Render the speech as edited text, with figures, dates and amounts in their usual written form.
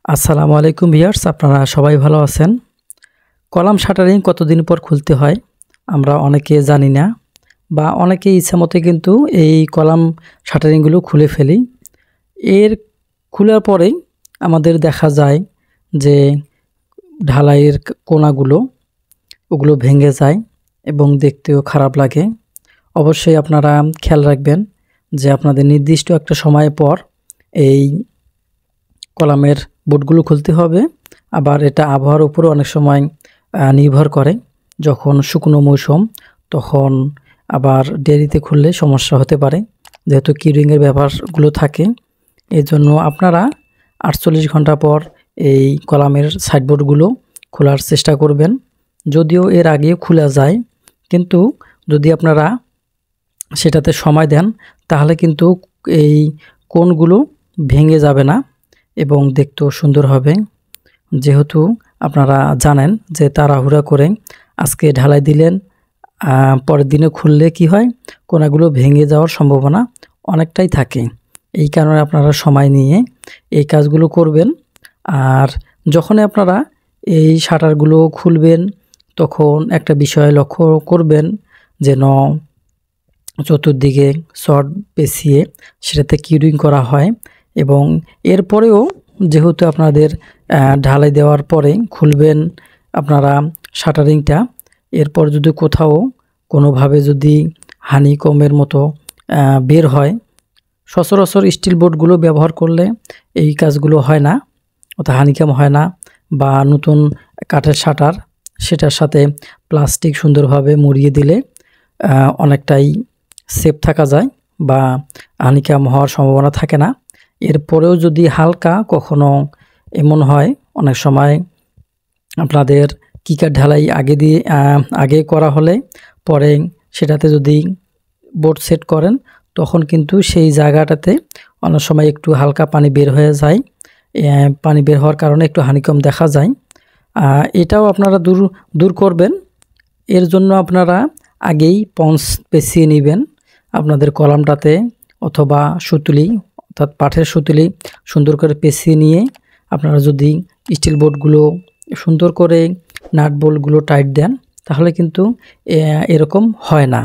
আসসালামু আলাইকুম ভিউয়ার্স, আপনারা সবাই ভালো আছেন। কলাম শাটারিং কতদিন পর খুলতে হয় আমরা অনেকে জানি না, বা অনেকে ইচ্ছামতো কিন্তু এই কলাম শাটারিংগুলো খুলে ফেলি। এর খোলার পরেই আমাদের দেখা যায় যে ঢালাইয়ের কোণাগুলো ওগুলো ভেঙে যায় এবং দেখতেও খারাপ লাগে। অবশ্যই আপনারা খেয়াল রাখবেন যে আপনাদের নির্দিষ্ট একটা সময় পর এই কলামের বোর্ডগুলো খুলতে হবে। আবার এটা আবহাওয়ার উপরও অনেক সময় নির্ভর করে। যখন শুকনো মৌসুম তখন আবার দেরিতে খুললে সমস্যা হতে পারে, যেহেতু কিউরিংয়ের ব্যাপারগুলো থাকে। এজন্য আপনারা 48 ঘন্টা পর এই কলামের সাইডবোর্ডগুলো খোলার চেষ্টা করবেন। যদিও এর আগেও খোলা যায়, কিন্তু যদি আপনারা সেটাতে সময় দেন তাহলে কিন্তু এই কোণগুলো ভেঙে যাবে না এবং দেখতেও সুন্দর হবে। যেহেতু আপনারা জানেন যে তাড়াহুড়া করে আজকে ঢালাই দিলেন, পরের দিনে খুললে কি হয়, কোণাগুলো ভেঙে যাওয়ার সম্ভাবনা অনেকটাই থাকে। এই কারণে আপনারা সময় নিয়ে এই কাজগুলো করবেন। আর যখনই আপনারা এই শাটারগুলো খুলবেন তখন একটা বিষয় লক্ষ্য করবেন, যেন চতুর্দিকে শর্ট পেঁচিয়ে সেটাতে কিউরিং করা হয়। এবং এরপরেও যেহেতু আপনাদের ঢালাই দেওয়ার পরে খুলবেন আপনারা শাটারিংটা, এরপর যদি কোথাও কোনোভাবে যদি হানিকমের মতো বের হয়, সচরাচর স্টিল বোর্ডগুলো ব্যবহার করলে এই কাজগুলো হয় না, অর্থাৎ হানিকম হয় না। বা নতুন কাঠের শাটার, সেটার সাথে প্লাস্টিক সুন্দরভাবে মুড়িয়ে দিলে অনেকটাই সেফ থাকা যায় বা হানিকম হওয়ার সম্ভাবনা থাকে না। এরপরেও যদি হালকা কখনো এমন হয়, অনেক সময় আপনাদের কিকার ঢালাই আগে করা হলে পরে সেটাতে যদি বোর্ড সেট করেন তখন কিন্তু সেই জায়গাটাতে অনেক সময় একটু হালকা পানি বের হয়ে যায়। পানি বের হওয়ার কারণে একটু হানিকম দেখা যায়। এটাও আপনারা দূর করবেন। এর জন্য আপনারা আগেই পন্স পেঁচিয়ে নেবেন আপনাদের কলামটাতে, অথবা সুতুলি অর্থাৎ পাটের সুতুলি সুন্দর করে পেঁচিয়ে নিয়ে আপনারা যদি স্টিল বোর্ডগুলো সুন্দর করে নাট বোল্টগুলো টাইট দেন তাহলে কিন্তু এরকম হয় না।